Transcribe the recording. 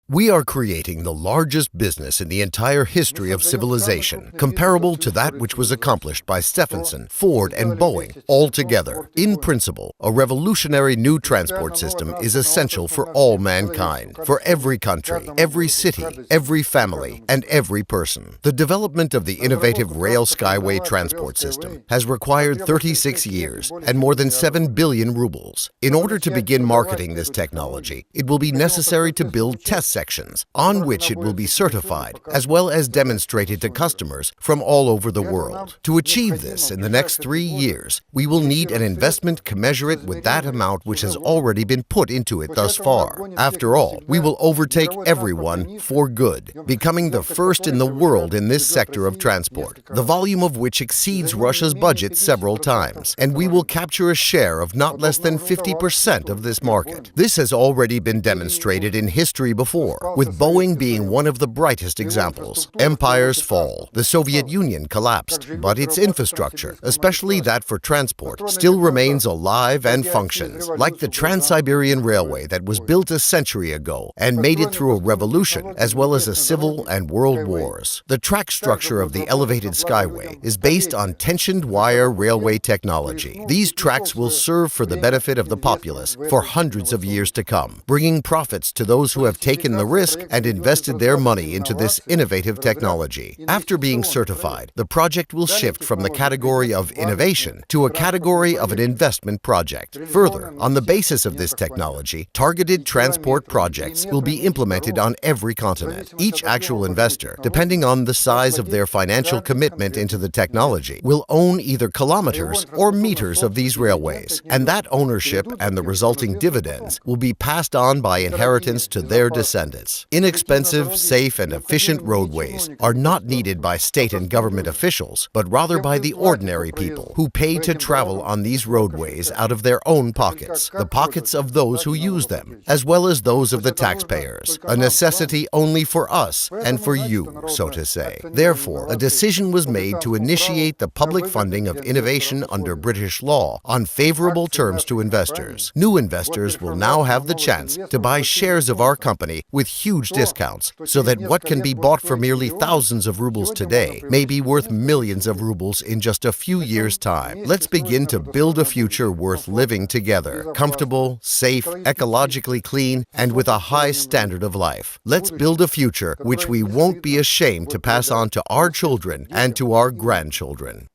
We are creating the largest business in the entire history of civilization, comparable to that which was accomplished by Stephenson, Ford, and Boeing all together. In principle, a revolutionary new transport system is essential for all mankind, for every country, every city, every family, and every person. The development of the innovative rail skyway transport system has required 36 years and more than 7 billion rubles. In order to begin marketing this technology, it will be necessary to build test sections on which it will be certified, as well as demonstrated to customers from all over the world. To achieve this in the next 3 years, we will need an investment commensurate with that amount which has already been put into it thus far. After all, we will overtake everyone for good, becoming the first in the world in this sector of transport, the volume of which exceeds Russia's budget several times, and we will capture a share of not less than 50% of this market. This has already been demonstrated in history before, with Boeing being one of the brightest examples. Empires fall. The Soviet Union collapsed, but its infrastructure, especially that for transport, still remains alive and functions, like the Trans-Siberian Railway that was built a century ago and made it through a revolution as well as a civil and world wars. The track structure of the elevated skyway is based on tensioned wire railway technology. These tracks will serve for the benefit of the populace for hundreds of years to come, bringing profits to those who have taken the risk and invested their money into this innovative technology. After being certified, the project will shift from the category of innovation to a category of an investment project. Further, on the basis of this technology, targeted transport projects will be implemented on every continent. Each actual investor, depending on the size of their financial commitment into the technology, will own either kilometers or meters of these railways, and that ownership and the resulting dividends will be passed on by inheritance to their descendants. Inexpensive, safe, and efficient roadways are not needed by state and government officials, but rather by the ordinary people who pay to travel on these roadways out of their own pockets, the pockets of those who use them, as well as those of the taxpayers, a necessity only for us and for you, so to say. Therefore, a decision was made to initiate the public funding of innovation under British law on favorable terms to investors. New investors will now have the chance to buy shares of our company with huge discounts, so that what can be bought for merely thousands of rubles today may be worth millions of rubles in just a few years' time. Let's begin to build a future worth living together, comfortable, safe, ecologically clean, and with a high standard of life. Let's build a future which we won't be ashamed to pass on to our children and to our grandchildren.